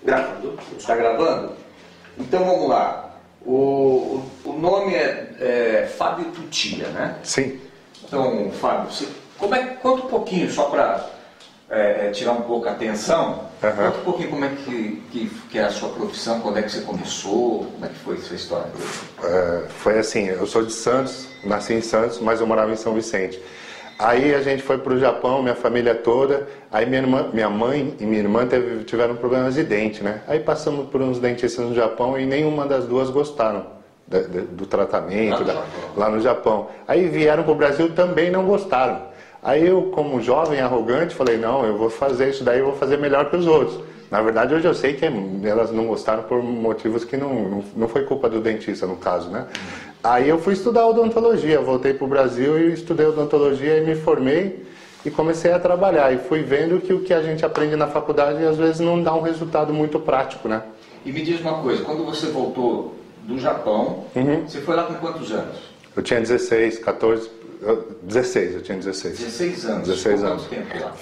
Gravando? Está gravando? Então vamos lá. O nome é Fábio Tutia, né? Sim. Então, Fábio, conta um pouquinho, só para tirar um pouco a atenção, conta um pouquinho como é que é a sua profissão, quando é que você começou, como é que foi a sua história? Foi assim, eu sou de Santos, nasci em Santos, mas eu morava em São Vicente. Aí a gente foi para o Japão, minha família toda, aí minha mãe e minha irmã tiveram problemas de dente, né? Aí passamos por uns dentistas no Japão e nenhuma das duas gostaram do tratamento lá no Japão. Aí vieram para o Brasil, também não gostaram. Aí eu, como jovem arrogante, falei, não, eu vou fazer isso daí, eu vou fazer melhor que os outros. Na verdade, hoje eu sei que elas não gostaram por motivos que não foi culpa do dentista, no caso, né? Aí eu fui estudar odontologia, voltei para o Brasil e estudei odontologia e me formei e comecei a trabalhar. E fui vendo que o que a gente aprende na faculdade às vezes não dá um resultado muito prático, né? E me diz uma coisa, quando você voltou do Japão, você foi lá com quantos anos? Eu tinha 16, 14, 16, eu tinha 16. 16 anos? 16 anos. Quanto tempo lá?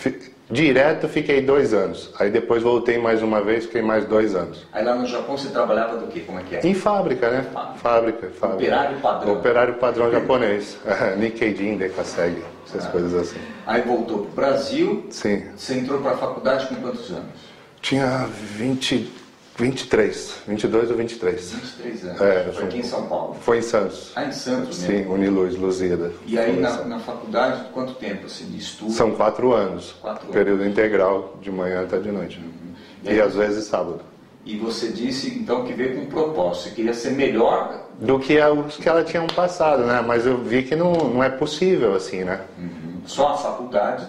Direto fiquei 2 anos. Aí depois voltei mais uma vez, fiquei mais 2 anos. Aí lá no Japão você trabalhava do quê? Como é que é? Em fábrica, né? Fábrica. Operário padrão. Operário padrão japonês. Nikkei, Dekasegi, essas coisas assim. Aí voltou pro Brasil. Sim. Você entrou para a faculdade com quantos anos? Tinha 23, 22 ou 23. 23 anos. Foi aqui em São Paulo? Foi em Santos. Ah, em Santos mesmo? Sim, Uniluz, Luzida. E aí na faculdade, quanto tempo assim, de estudo? São 4 anos. 4 anos. Período integral, de manhã até de noite. E às vezes sábado. E você disse então que veio com um propósito, você queria ser melhor do que os que ela tinha passado, né? Mas eu vi que não é possível assim, né? Só a faculdade,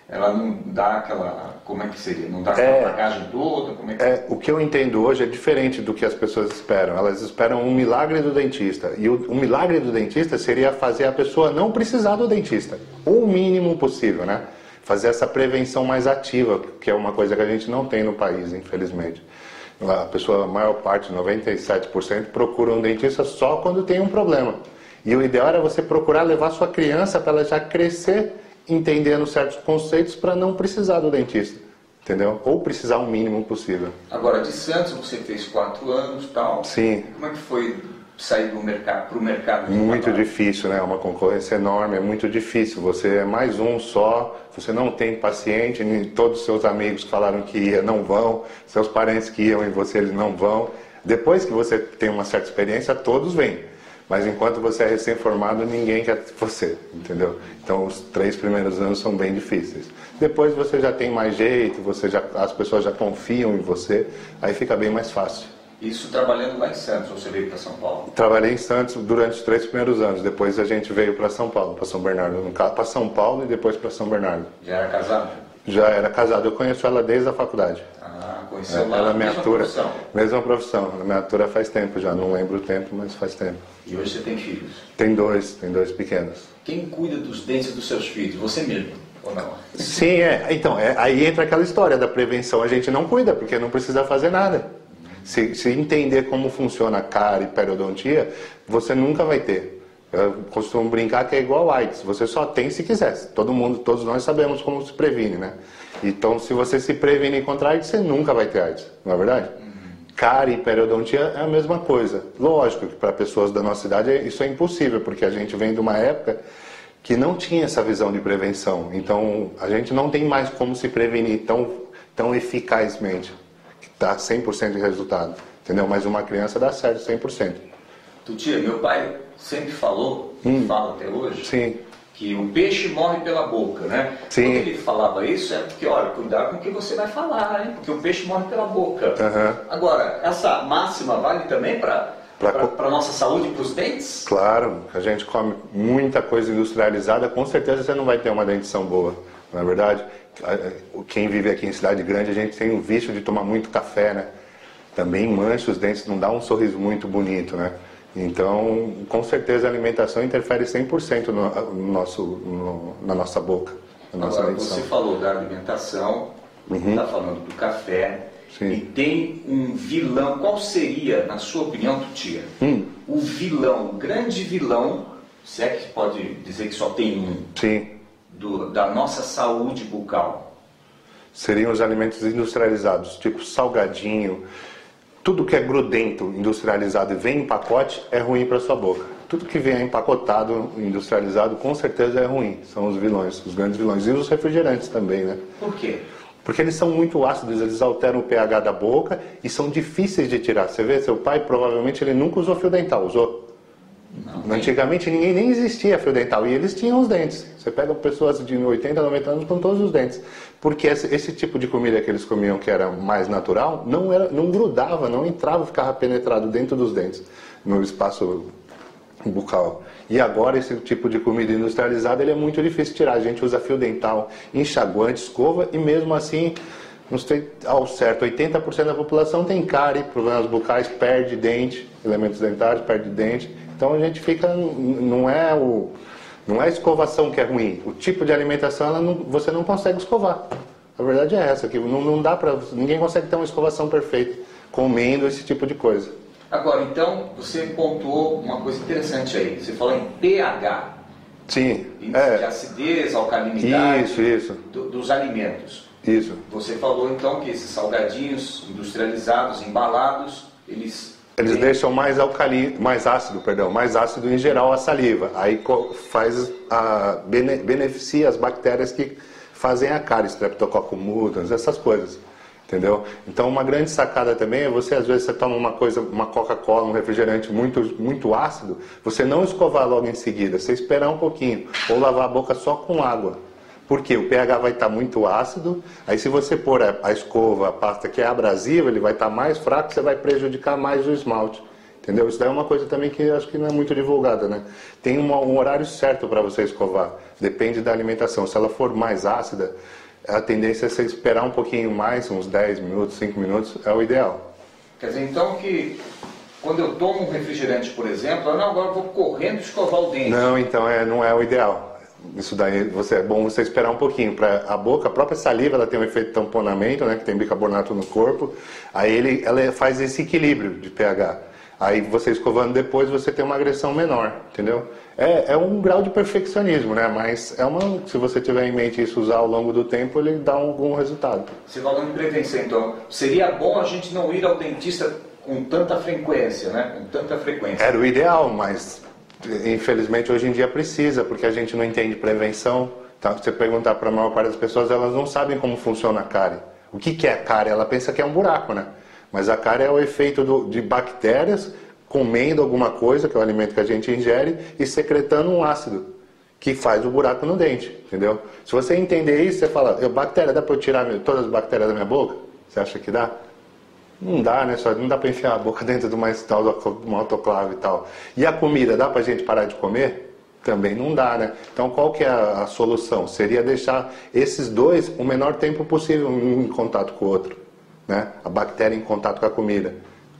ela não dá aquela, como é que seria? Não dá aquela bagagem toda? Como é que... O que eu entendo hoje é diferente do que as pessoas esperam. Elas esperam um milagre do dentista. E o milagre do dentista seria fazer a pessoa não precisar do dentista. O mínimo possível, né? Fazer essa prevenção mais ativa, que é uma coisa que a gente não tem no país, infelizmente. A pessoa, a maior parte, 97%, procura um dentista só quando tem um problema. E o ideal era você procurar levar sua criança para ela já crescer entendendo certos conceitos para não precisar do dentista, entendeu? Ou precisar o mínimo possível. Agora, de Santos você fez 4 anos e tal. Sim. Como é que foi sair do mercado para o mercado de Muito trabalho? difícil, né? Uma concorrência enorme, é muito difícil. Você é mais um só, você não tem paciente, todos os seus amigos que falaram que ia, não vão, seus parentes que iam e você, eles não vão. Depois que você tem uma certa experiência, todos vêm. Mas enquanto você é recém-formado, ninguém quer você, entendeu? Então os 3 primeiros anos são bem difíceis. Depois você já tem mais jeito, as pessoas já confiam em você, aí fica bem mais fácil. Isso trabalhando lá em Santos, ou você veio para São Paulo? Trabalhei em Santos durante os 3 primeiros anos, depois a gente veio para São Paulo, para São Bernardo. No caso, para São Paulo e depois para São Bernardo. Já era casado? Já era casado, eu conheço ela desde a faculdade. Conheceu lá, ela é mesma profissão? Mesma profissão, ela me atura faz tempo já, não lembro o tempo, mas faz tempo. E hoje você tem filhos? Tem dois pequenos. Quem cuida dos dentes dos seus filhos? Você mesmo, ou não? Sim, então, aí entra aquela história da prevenção, a gente não cuida, porque não precisa fazer nada. Se entender como funciona a cárie e periodontia, você nunca vai ter. Eu costumo brincar que é igual AIDS, você só tem se quiser. Todos nós sabemos como se previne, né? Então, se você se prevenir contra a AIDS, você nunca vai ter AIDS, não é verdade? Cárie e periodontia é a mesma coisa. Lógico que para pessoas da nossa idade isso é impossível, porque a gente vem de uma época que não tinha essa visão de prevenção. Então, a gente não tem mais como se prevenir tão eficazmente, que dá 100% de resultado, entendeu? Mas uma criança dá certo 100%. Tutia, meu pai sempre falou, fala até hoje, Sim. que o peixe morre pela boca, né? Sim. Quando ele falava isso, é porque, olha, cuidado com o que você vai falar, hein? Porque o peixe morre pela boca. Agora, essa máxima vale também para a nossa saúde e para os dentes? Claro, a gente come muita coisa industrializada, com certeza você não vai ter uma dentição boa, não é verdade? Quem vive aqui em cidade grande, a gente tem o vício de tomar muito café, né? Também mancha os dentes, não dá um sorriso muito bonito, né? Então, com certeza a alimentação interfere 100% na nossa boca, na nossa Agora, dentição. você falou da alimentação, está falando do café, Sim. e tem um vilão. Qual seria, na sua opinião, Tutia, o vilão, o grande vilão, se é que pode dizer que só tem um, Sim. da nossa saúde bucal? seriam os alimentos industrializados, tipo salgadinho, tudo que é grudento, industrializado e vem em pacote é ruim para sua boca. Tudo que vem empacotado, industrializado, com certeza é ruim. São os vilões, os grandes vilões. E os refrigerantes também, né? Por quê? Porque eles são muito ácidos, eles alteram o pH da boca e são difíceis de tirar. Você vê, seu pai provavelmente ele nunca usou fio dental, usou? Não. Antigamente ninguém nem existia fio dental e eles tinham os dentes. Você pega pessoas de 80, 90 anos com todos os dentes. Porque esse tipo de comida que eles comiam, que era mais natural, não grudava, não entrava, ficava penetrado dentro dos dentes, no espaço bucal. E agora esse tipo de comida industrializada ele é muito difícil de tirar. A gente usa fio dental, enxaguante, escova e mesmo assim, não sei ao certo, 80% da população tem cárie, problemas bucais, perde dente, elementos dentários, perde dente. Então a gente fica, não é a escovação que é ruim, o tipo de alimentação você não consegue escovar. A verdade é essa, que não dá para, ninguém consegue ter uma escovação perfeita comendo esse tipo de coisa. Agora, então, você pontuou uma coisa interessante aí. Você falou em pH. Sim. De acidez, alcalinidade. Isso. Dos alimentos. Isso. Você falou, então, que esses salgadinhos industrializados, embalados, eles deixam mais mais ácido em geral a saliva. Aí beneficia as bactérias que fazem a cárie, Streptococcus mutans, essas coisas. Entendeu? Então uma grande sacada também é às vezes você toma uma Coca-Cola, um refrigerante muito ácido, você não escovar logo em seguida, você esperar um pouquinho, ou lavar a boca só com água. Porque o pH vai estar muito ácido, aí se você pôr a escova, a pasta que é abrasiva, ele vai estar mais fraco, você vai prejudicar mais o esmalte. Entendeu? Isso daí é uma coisa também que acho que não é muito divulgada, né? Tem um horário certo para você escovar, depende da alimentação. Se ela for mais ácida, a tendência é você esperar um pouquinho mais, uns 10 minutos, 5 minutos, é o ideal. Quer dizer, então que quando eu tomo um refrigerante, por exemplo, agora eu vou correndo escovar o dente. Não, então não é o ideal. Isso daí é bom você esperar um pouquinho. A boca, a própria saliva, ela tem um efeito de tamponamento, né, que tem bicarbonato no corpo. Aí ela faz esse equilíbrio de pH. Aí você escovando depois, você tem uma agressão menor, entendeu? É um grau de perfeccionismo, né? Mas se você tiver em mente isso, usar ao longo do tempo, ele dá algum resultado. Você falando em prevenção, então, seria bom a gente não ir ao dentista com tanta frequência, né? Com tanta frequência. Era o ideal, mas infelizmente hoje em dia precisa, porque a gente não entende prevenção. Tá? Se você perguntar para a maior parte das pessoas, elas não sabem como funciona a cárie. O que é a cárie? Ela pensa que é um buraco, né? Mas a cárie é o efeito de bactérias comendo alguma coisa, que é o alimento que a gente ingere, e secretando um ácido, que faz o buraco no dente, entendeu? Se você entender isso, você fala, bactéria, dá para eu tirar todas as bactérias da minha boca? Você acha que dá? Não dá, né? Não dá para enfiar a boca dentro de uma autoclave e tal. E a comida, dá para a gente parar de comer? Também não dá, né? Então qual que é a solução? Seria deixar esses dois o menor tempo possível um em contato com o outro, né? A bactéria em contato com a comida,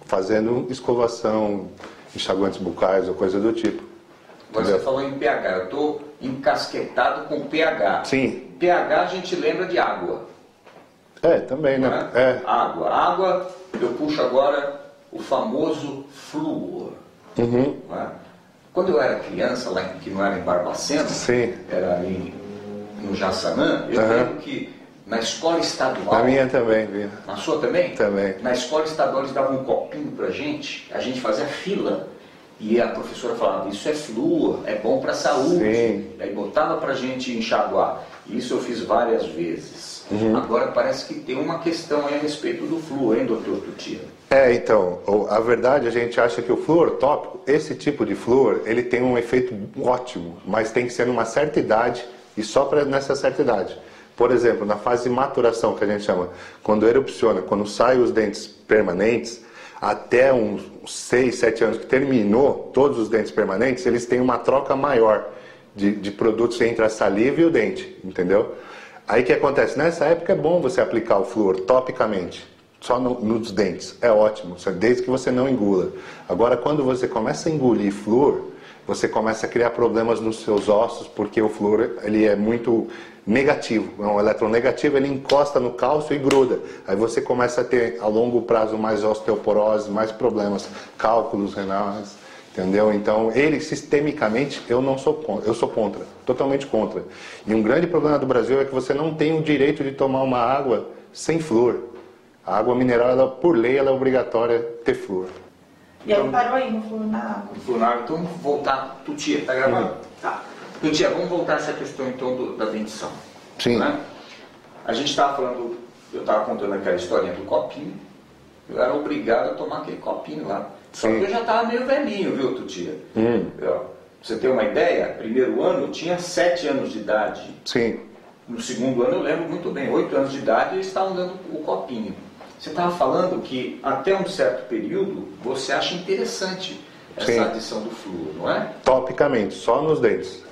fazendo escovação, enxaguantes bucais ou coisa do tipo. Agora você falou em pH, eu estou encasquetado com pH. Sim. pH a gente lembra de água. também, né? Água, eu puxo agora o famoso flúor. Uhum. Quando eu era criança, lá que não era em Barbacena, Sim. era no Jaçanã, eu lembro que na escola estadual... Na minha também, viu? Na sua também? Também. Na escola estadual eles davam um copinho pra gente, a gente fazia fila. E a professora falava, isso é flúor, é bom para a saúde. Sim. Aí botava pra gente enxaguar. Isso eu fiz várias vezes. Agora parece que tem uma questão aí a respeito do flúor, hein, doutor Tutia? Então, a verdade, a gente acha que o flúor tópico, esse tipo de flúor, ele tem um efeito ótimo, mas tem que ser numa certa idade e só nessa certa idade. Por exemplo, na fase de maturação, que a gente chama, quando erupciona, quando saem os dentes permanentes, até uns 6, 7 anos que terminou todos os dentes permanentes, eles têm uma troca maior de produtos entre a saliva e o dente, entendeu? Aí o que acontece? Nessa época é bom você aplicar o flúor topicamente, só nos dentes, é ótimo, desde que você não engula. Agora, quando você começa a engolir flúor, você começa a criar problemas nos seus ossos, porque o flúor ele é muito negativo, é um elétron negativo, ele encosta no cálcio e gruda. Aí você começa a ter, a longo prazo, mais osteoporose, mais problemas, cálculos renais. Entendeu? Então, ele, sistemicamente, eu sou contra, totalmente contra. E um grande problema do Brasil é que você não tem o direito de tomar uma água sem flúor. A água mineral, ela, por lei, ela é obrigatória ter flúor. E aí parou aí no flúor na água. No flúor na água, então vamos voltar. Tutia, tá gravando? Tá. Tutia, vamos voltar a essa questão então da dentição. Sim. Né? A gente estava falando, eu estava contando aquela historinha do copinho. Eu era obrigado a tomar aquele copinho lá. Só que eu já estava meio velhinho, viu, Tutia? Pra você ter uma ideia, primeiro ano eu tinha 7 anos de idade. Sim. No segundo ano eu lembro muito bem, 8 anos de idade eles estavam dando o copinho. Você estava falando que até um certo período você acha interessante essa Sim. adição do flúor, não é? Topicamente, só nos dentes.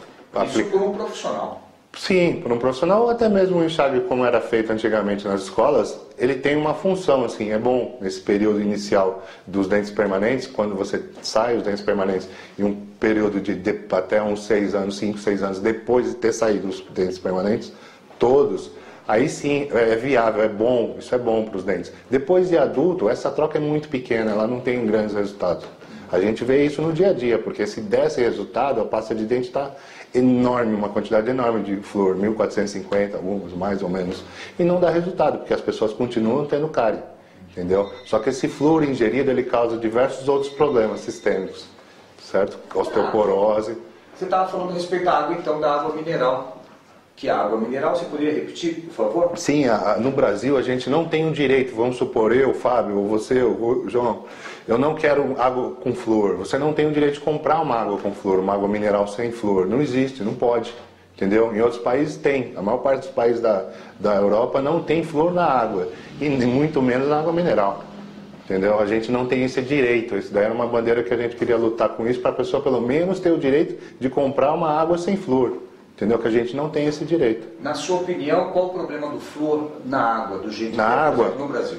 Isso por um profissional. Sim, para um profissional ou até mesmo o enxágue como era feito antigamente nas escolas, ele tem uma função, assim, é bom nesse período inicial dos dentes permanentes, quando você sai os dentes permanentes, e um período de até uns 6 anos, 5, 6 anos depois de ter saído os dentes permanentes, todos, aí sim é viável, é bom, isso é bom para os dentes. Depois de adulto, essa troca é muito pequena, ela não tem grandes resultados. A gente vê isso no dia a dia, porque se desse resultado, a pasta de dente está enorme, uma quantidade enorme de flúor, 1450, alguns mais ou menos, e não dá resultado, porque as pessoas continuam tendo cárie, entendeu? Só que esse flúor ingerido, ele causa diversos outros problemas sistêmicos, certo? Osteoporose. Você estava falando a respeito da água, então, da água mineral. Que a água mineral, você poderia repetir, por favor? Sim, no Brasil a gente não tem o direito, vamos supor, eu, Fábio, ou você, o João, eu não quero água com flúor. Você não tem o direito de comprar uma água com flúor, uma água mineral sem flúor. Não existe, não pode, entendeu? Em outros países tem. A maior parte dos países da Europa não tem flúor na água, e muito menos na água mineral. Entendeu? A gente não tem esse direito. Isso daí era uma bandeira que a gente queria lutar com isso, para a pessoa pelo menos ter o direito de comprar uma água sem flúor. Entendeu? Que a gente não tem esse direito. Na sua opinião, qual o problema do flúor na água, do jeito na que água, no Brasil?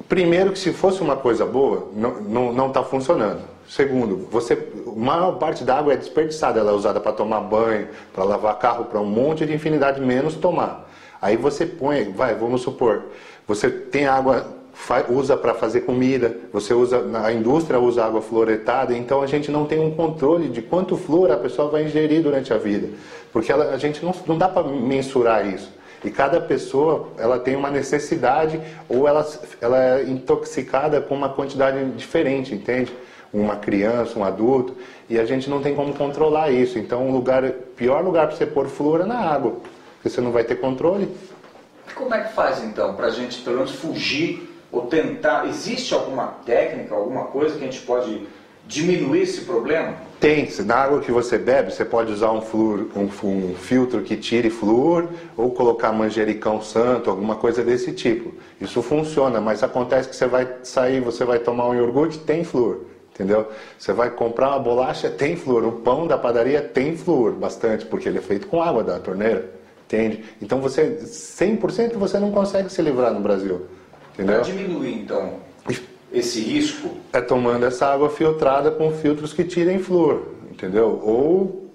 Primeiro, que se fosse uma coisa boa, não está funcionando. Segundo, a maior parte da água é desperdiçada, ela é usada para tomar banho, para lavar carro, para um monte de infinidade, menos tomar. Aí você põe, vamos supor, você tem água, usa para fazer comida, a indústria usa água fluoretada, então a gente não tem um controle de quanto flúor a pessoa vai ingerir durante a vida. Porque a gente não dá para mensurar isso. E cada pessoa, ela tem uma necessidade, ou ela é intoxicada com uma quantidade diferente, entende? Uma criança, um adulto, e a gente não tem como controlar isso. Então, o pior lugar para você pôr flúor é na água, porque você não vai ter controle. Como é que faz, então, para a gente, pelo menos, fugir ou tentar? Existe alguma técnica, alguma coisa que a gente pode diminuir esse problema? Tem. Na água que você bebe, você pode usar um filtro que tire flúor, ou colocar manjericão santo, alguma coisa desse tipo. Isso funciona, mas acontece que você vai sair, você vai tomar um iogurte, tem flúor, entendeu? Você vai comprar uma bolacha, tem flúor. O pão da padaria tem flúor, bastante, porque ele é feito com água da torneira, entende? Então 100% você não consegue se livrar no Brasil, entendeu? Para diminuir, então, esse risco, é tomando essa água filtrada com filtros que tirem flúor, entendeu? Ou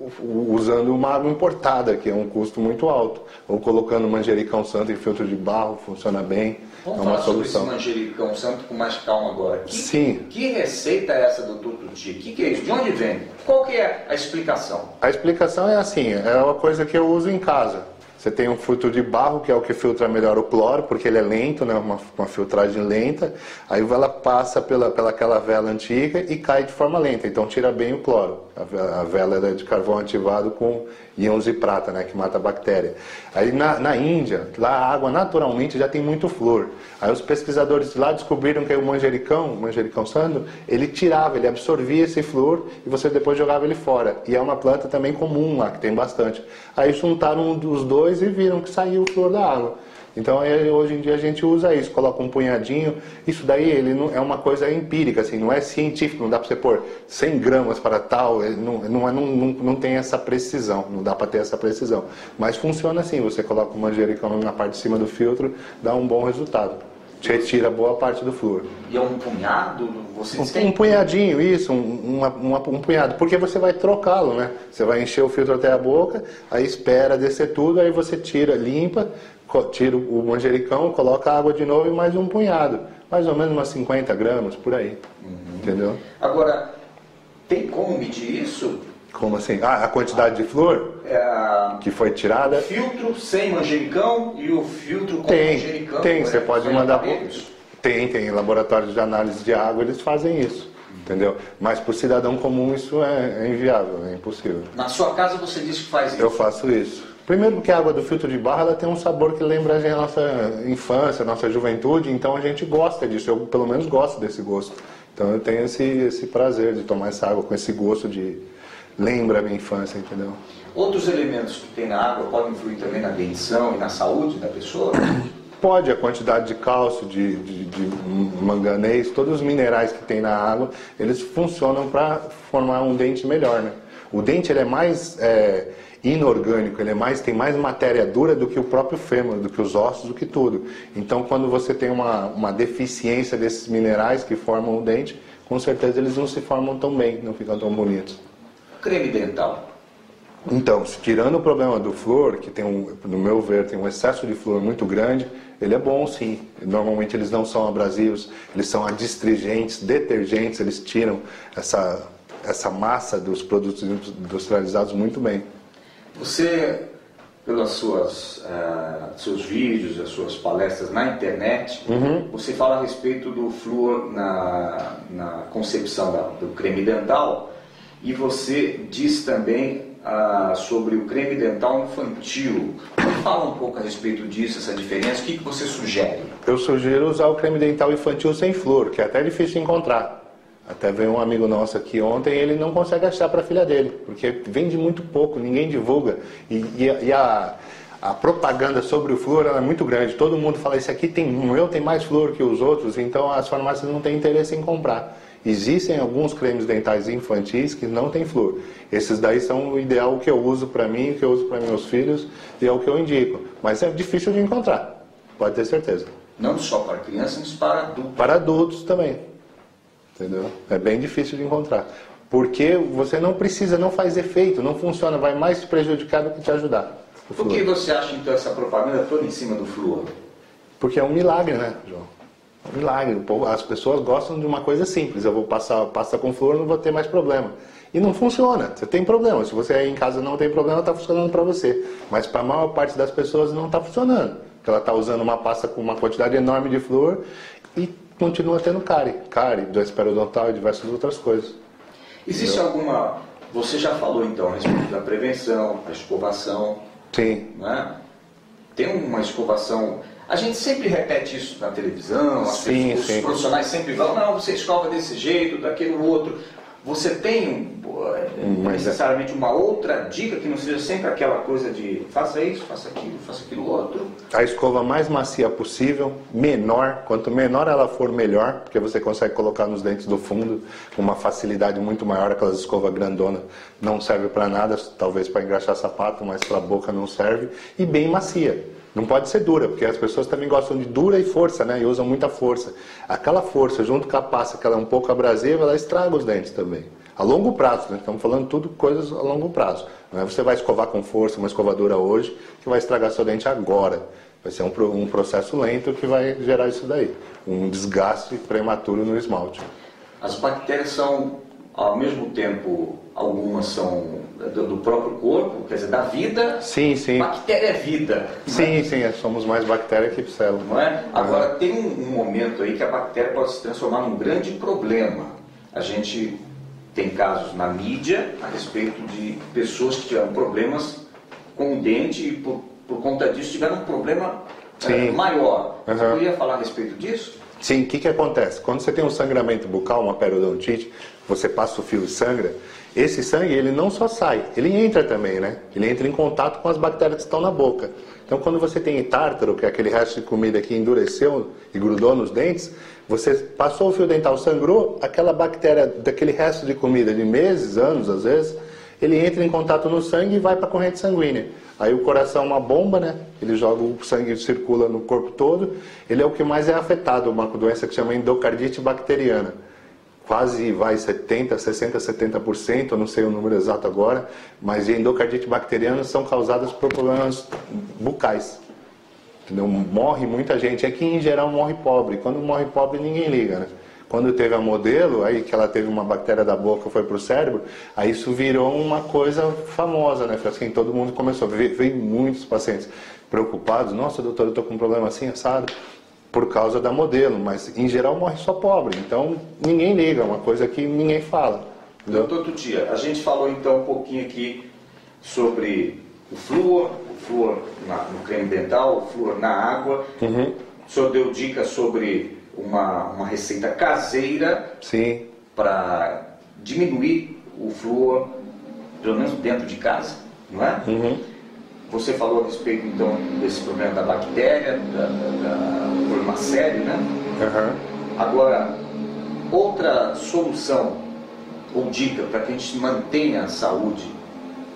usando uma água importada, que é um custo muito alto. Ou colocando manjericão santo em filtro de barro, funciona bem. Vamos é uma falar solução. sobre esse manjericão santo com mais calma agora. Sim. Que receita é essa, doutor Tuti? O que é isso? De onde vem? Qual que é a explicação? A explicação é assim, é uma coisa que eu uso em casa. Você tem um filtro de barro, que é o que filtra melhor o cloro, porque ele é lento, né? uma filtragem lenta. Aí ela passa pela aquela vela antiga e cai de forma lenta, então tira bem o cloro. A vela é de carvão ativado com íons de prata, né? Que mata a bactéria. Aí na Índia, lá a água naturalmente já tem muito flúor. Aí os pesquisadores lá descobriram que o manjericão santo, ele absorvia esse flúor e você depois jogava ele fora. E é uma planta também comum lá, que tem bastante. Aí juntaram os dois e viram que saiu o flúor da água. Então hoje em dia a gente usa isso, coloca um punhadinho. Isso daí é uma coisa empírica, assim, não é científico, não dá para você pôr 100 gramas para tal, não tem essa precisão, não dá para ter essa precisão. Mas funciona assim, você coloca o manjericão na parte de cima do filtro, dá um bom resultado. Retira boa parte do flúor. E é um punhado? Um punhadinho, isso, um punhado, porque você vai trocá-lo, né? Você vai encher o filtro até a boca, aí espera descer tudo, aí você tira, limpa, tira o manjericão, coloca a água de novo e mais um punhado. Mais ou menos umas 50 gramas, por aí. Entendeu? Agora, Tem como medir isso? Como assim? Ah, a quantidade de flúor que foi tirada? O filtro sem manjericão e o filtro com manjericão. Tem, você pode mandar... Aparelhos? Tem laboratórios de análise de água, eles fazem isso, entendeu? Mas para o cidadão comum isso é inviável, é impossível. Na sua casa você disse que faz isso? Eu faço isso. Primeiro porque a água do filtro de barro ela tem um sabor que lembra a nossa infância, a nossa juventude, então a gente gosta disso, eu pelo menos gosto desse gosto. Então eu tenho esse prazer de tomar essa água com esse gosto de... lembra a minha infância, entendeu? Outros elementos que tem na água podem influir também na dentição e na saúde da pessoa? Pode, a quantidade de cálcio, de manganês, todos os minerais que tem na água, eles funcionam para formar um dente melhor, né? O dente ele é mais inorgânico, ele tem mais matéria dura do que o próprio fêmur, do que os ossos, do que tudo. Então, quando você tem uma deficiência desses minerais que formam o dente, com certeza eles não se formam tão bem, não ficam tão bonitos. Creme dental. Então, tirando o problema do flúor, que tem no meu ver, tem um excesso de flúor muito grande, ele é bom sim. Normalmente eles não são abrasivos, eles são adstringentes, detergentes, eles tiram essa massa dos produtos industrializados muito bem. Você, pelos seus vídeos, as suas palestras na internet, você fala a respeito do flúor na concepção do creme dental e você diz também sobre o creme dental infantil. Me fala um pouco a respeito disso, essa diferença, o que você sugere? Eu sugiro usar o creme dental infantil sem flúor, que é até difícil de encontrar. Até veio um amigo nosso aqui ontem e ele não consegue achar para a filha dele, porque vende muito pouco, ninguém divulga. E a propaganda sobre o flúor é muito grande. Todo mundo fala, esse aqui tem mais flúor que os outros, então as farmácias não têm interesse em comprar. Existem alguns cremes dentais infantis que não têm flúor. Esses daí são o ideal, o que eu uso para mim, o que eu uso para meus filhos, e é o que eu indico. Mas é difícil de encontrar, pode ter certeza. Não só para crianças, mas para adultos. Para adultos também. Entendeu? É bem difícil de encontrar. Porque você não precisa, não faz efeito, não funciona, vai mais te prejudicar do que te ajudar. Por que você acha então essa propaganda toda em cima do flúor? Porque é um milagre, né, João? É um milagre. As pessoas gostam de uma coisa simples. Eu vou passar com flúor, não vou ter mais problema. E não funciona. Você tem problema. Se você aí em casa não tem problema, está funcionando para você. Mas para a maior parte das pessoas não está funcionando. Porque ela está usando uma pasta com uma quantidade enorme de flúor e continua tendo cárie, doença periodontal e diversas outras coisas. Existe alguma... Você já falou então a respeito da prevenção, a escovação. Sim. Né? Tem uma escovação... A gente sempre repete isso na televisão, os profissionais sempre falam, não, você escova desse jeito, daquele outro. Você tem necessariamente uma outra dica que não seja sempre aquela coisa de faça isso, faça aquilo outro? A escova mais macia possível, menor, quanto menor ela for melhor, porque você consegue colocar nos dentes do fundo com uma facilidade muito maior. Aquelas escovas grandonas não servem para nada, talvez para engraxar sapato, mas para a boca não serve. E bem macia. Não pode ser dura, porque as pessoas também gostam de dura e força, né? E usam muita força. Aquela força, junto com a pasta, que ela é um pouco abrasiva, ela estraga os dentes também. A longo prazo, né? Estamos falando tudo coisas a longo prazo. Não é você vai escovar com força, uma escovadora hoje, que vai estragar seu dente agora. Vai ser um processo lento que vai gerar isso daí. Um desgaste prematuro no esmalte. As bactérias são, ao mesmo tempo, algumas são do próprio corpo, quer dizer, da vida. Sim. Bactéria é vida. Sim, somos mais bactéria que célula. Não é? Agora, tem um momento aí que a bactéria pode se transformar num grande problema. A gente tem casos na mídia a respeito de pessoas que tiveram problemas com o dente e por conta disso tiveram um problema maior. Você poderia falar a respeito disso? Sim, o que acontece? Quando você tem um sangramento bucal, uma periodontite, você passa o fio e sangra, esse sangue ele não só sai, ele entra também, né? Ele entra em contato com as bactérias que estão na boca. Então quando você tem tártaro, que é aquele resto de comida que endureceu e grudou nos dentes, você passou o fio dental, sangrou, aquela bactéria daquele resto de comida de meses, anos às vezes, ele entra em contato no sangue e vai para a corrente sanguínea. Aí o coração é uma bomba, né? Ele joga o sangue, circula no corpo todo. Ele é o que mais é afetado, uma doença que se chama endocardite bacteriana. Quase vai 70, 60, 70%, eu não sei o número exato agora, mas endocardite bacteriana são causadas por problemas bucais. Entendeu? Morre muita gente. Aqui em geral morre pobre. Quando morre pobre ninguém liga, né? Quando teve a modelo, aí que ela teve uma bactéria da boca, foi pro cérebro, aí isso virou uma coisa famosa, né? Assim, todo mundo começou, veio muitos pacientes preocupados, nossa, doutor, eu tô com um problema assim, assado, por causa da modelo, mas em geral morre só pobre, então ninguém liga, é uma coisa que ninguém fala. Doutor Tutia, a gente falou então um pouquinho aqui sobre o flúor no creme dental, o flúor na água. Uhum. O senhor deu dicas sobre uma receita caseira para diminuir o flúor, pelo menos dentro de casa, não é? Uhum. Você falou a respeito então desse problema da bactéria, do problema sério, né? Uhum. Agora, outra solução ou dica para que a gente mantenha a saúde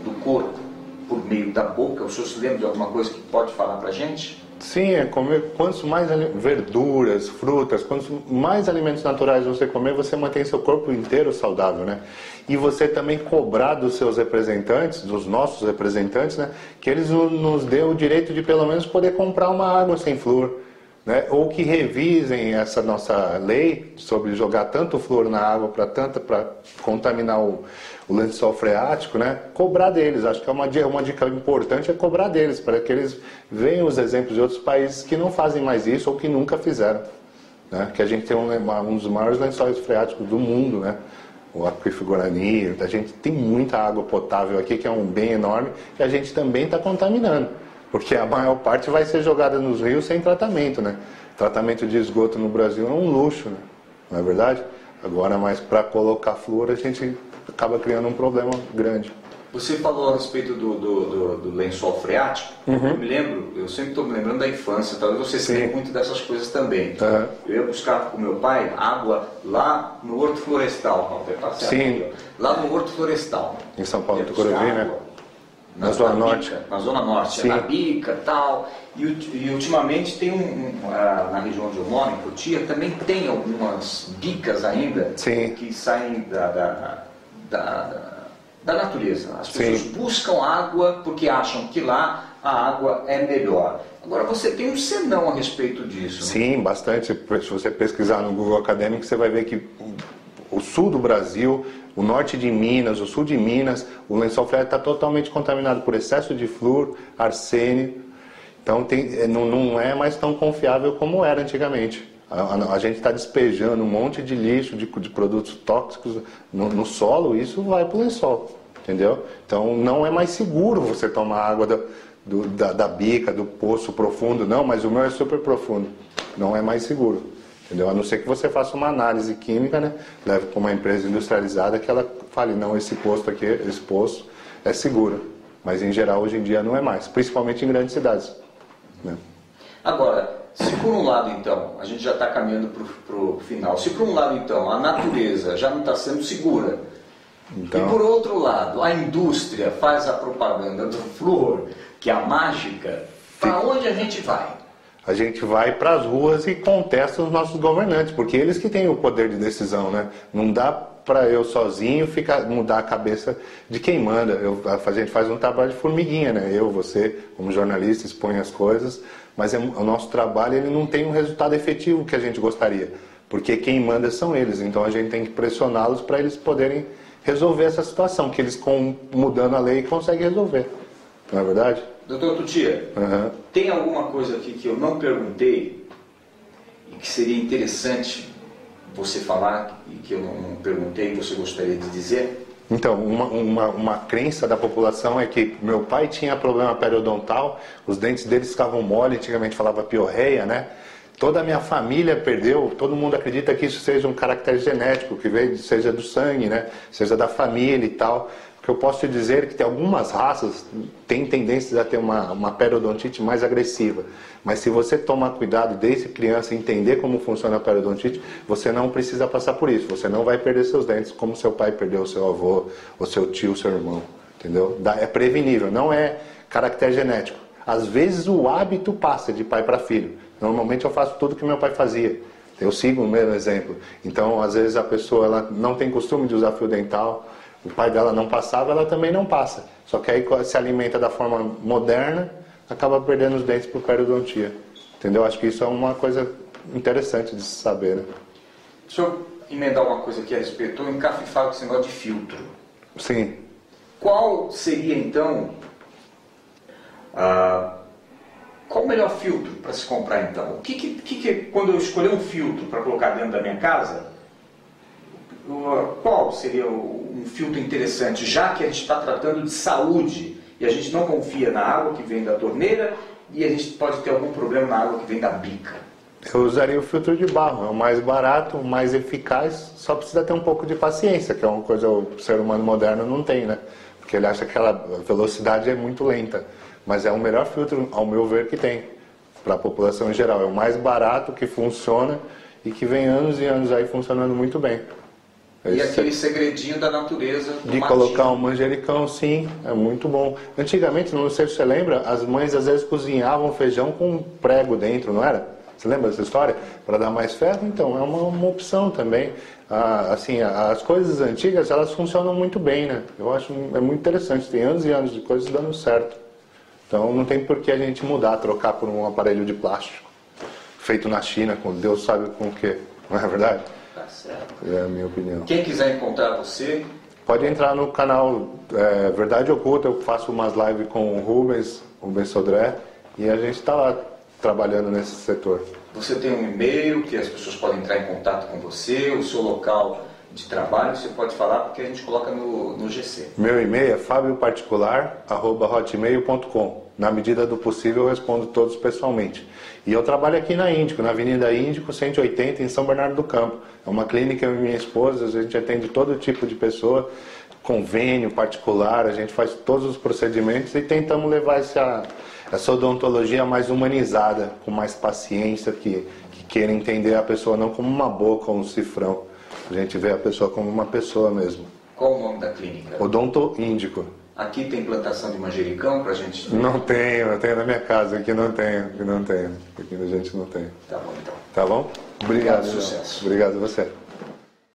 do corpo por meio da boca, o senhor se lembra de alguma coisa que pode falar para a gente? Sim, é comer quantos mais verduras, frutas, quantos mais alimentos naturais você comer, você mantém seu corpo inteiro saudável, né? E você também cobrar dos seus representantes, dos nossos representantes, né? Que eles nos dêem o direito de pelo menos poder comprar uma água sem flúor, né? Ou que revisem essa nossa lei sobre jogar tanto flúor na água para contaminar o lençol freático, né? Cobrar deles, acho que é uma dica importante, é cobrar deles, para que eles vejam os exemplos de outros países que não fazem mais isso ou que nunca fizeram, né? Que a gente tem um dos maiores lençóis freáticos do mundo, né? O Aquífero Guarani, a gente tem muita água potável aqui, que é um bem enorme, e a gente também está contaminando, porque a maior parte vai ser jogada nos rios sem tratamento, né? Tratamento de esgoto no Brasil é um luxo, né? Não é verdade? Agora, mas para colocar flúor, a gente acaba criando um problema grande. Você falou a respeito do lençol freático. Uhum. Eu sempre estou me lembrando da infância, talvez você se lembre muito dessas coisas também. Uhum. Eu ia buscar com meu pai água lá no Horto Florestal, sim. Lá no Horto Florestal. Em São Paulo do Tucuruvi, né? Na Zona Norte. Na Zona Norte, na Bica e tal. E ultimamente tem na região onde eu moro, em Cotia, também tem algumas bicas ainda que saem da natureza. As pessoas buscam água porque acham que lá a água é melhor. Agora você tem um senão a respeito disso. Sim, né? Bastante. Se você pesquisar no Google Acadêmico, você vai ver que o sul do Brasil, o norte de Minas, o sul de Minas, o lençol freático está totalmente contaminado por excesso de flúor, arsênio. Então não é mais tão confiável como era antigamente. A gente está despejando um monte de lixo, de produtos tóxicos no solo, e isso vai para o lençol, entendeu? Então não é mais seguro você tomar água da bica, do poço profundo, não, mas o meu é super profundo. Não é mais seguro, entendeu? A não ser que você faça uma análise química, né? Leve para uma empresa industrializada que ela fale, não, esse poço é seguro. Mas em geral hoje em dia não é mais, principalmente em grandes cidades, né? Agora, se por um lado, então, a gente já está caminhando para o final, se por um lado, então, a natureza já não está sendo segura, então, e por outro lado, a indústria faz a propaganda do flúor, que é a mágica, para onde a gente vai? A gente vai para as ruas e contesta os nossos governantes, porque eles que têm o poder de decisão, né? Não dá para eu sozinho mudar a cabeça de quem manda. A gente faz um trabalho de formiguinha, né? Você, como jornalista, expõe as coisas, mas o nosso trabalho ele não tem um resultado efetivo que a gente gostaria, porque quem manda são eles, então a gente tem que pressioná-los para eles poderem resolver essa situação, que eles, mudando a lei, conseguem resolver. Não é verdade? Doutor Tutia, tem alguma coisa aqui que eu não perguntei e que seria interessante você falar e que eu não perguntei e você gostaria de dizer? Então, uma crença da população é que meu pai tinha problema periodontal, os dentes dele ficavam mole, antigamente falava piorreia, né? Toda a minha família perdeu, todo mundo acredita que isso seja um caractere genético, que seja do sangue, né? Seja da família e tal. O que eu posso te dizer é que tem algumas raças têm tendências a ter uma periodontite mais agressiva. Mas se você tomar cuidado desde criança e entender como funciona a periodontite, você não precisa passar por isso. Você não vai perder seus dentes como seu pai perdeu, seu avô, ou seu tio, seu irmão. Entendeu? É prevenível, não é caractere genético. Às vezes o hábito passa de pai para filho. Normalmente eu faço tudo que meu pai fazia. Eu sigo o mesmo exemplo. Então, às vezes a pessoa ela não tem costume de usar fio dental, o pai dela não passava, ela também não passa. Só que aí se alimenta da forma moderna, acaba perdendo os dentes por periodontia. Entendeu? Acho que isso é uma coisa interessante de se saber, né? Deixa eu emendar uma coisa aqui a respeito. Estou encafifado com esse negócio de filtro. Sim. Qual seria, então, qual o melhor filtro para se comprar, então? Quando eu escolher um filtro para colocar dentro da minha casa, qual seria um filtro interessante, já que a gente está tratando de saúde e a gente não confia na água que vem da torneira e a gente pode ter algum problema na água que vem da bica? Eu usaria o filtro de barro, é o mais barato, o mais eficaz, só precisa ter um pouco de paciência, que é uma coisa que o ser humano moderno não tem, né? Porque ele acha que aquela velocidade é muito lenta, mas é o melhor filtro, ao meu ver, que tem para a população em geral. É o mais barato, que funciona e que vem anos e anos aí funcionando muito bem. E aquele segredinho da natureza do de matinho. Colocar um manjericão, sim, é muito bom. Antigamente, não sei se você lembra, as mães às vezes cozinhavam feijão com um prego dentro, não era? Você lembra dessa história? Para dar mais ferro? Então, é uma opção também. Assim, as coisas antigas, elas funcionam muito bem, né? Eu acho é muito interessante. Tem anos e anos de coisas dando certo. Então, não tem por que a gente mudar, trocar por um aparelho de plástico feito na China, com Deus sabe com o quê. Não é verdade? Tá certo. É a minha opinião. Quem quiser encontrar você... Pode entrar no canal Verdade Oculta. Eu faço umas lives com o Rubens Sodré, e a gente está lá trabalhando nesse setor. Você tem um e-mail que as pessoas podem entrar em contato com você, o seu local de trabalho, você pode falar porque a gente coloca no GC. Meu e-mail é fabioparticular@hotmail.com. Na medida do possível eu respondo todos pessoalmente. E eu trabalho aqui na Índico, na Avenida Índico 180, em São Bernardo do Campo. É uma clínica, eu e minha esposa, a gente atende todo tipo de pessoa, convênio particular, a gente faz todos os procedimentos e tentamos levar essa odontologia mais humanizada, com mais paciência, que queira entender a pessoa não como uma boca ou um cifrão. A gente vê a pessoa como uma pessoa mesmo. Qual o nome da clínica? Odonto Índico. Aqui tem plantação de manjericão pra gente... Não tenho, eu tenho na minha casa, aqui não tenho. Aqui a gente não tem. Tá bom, então. Tá bom? Obrigado. Sucesso. Obrigado a você.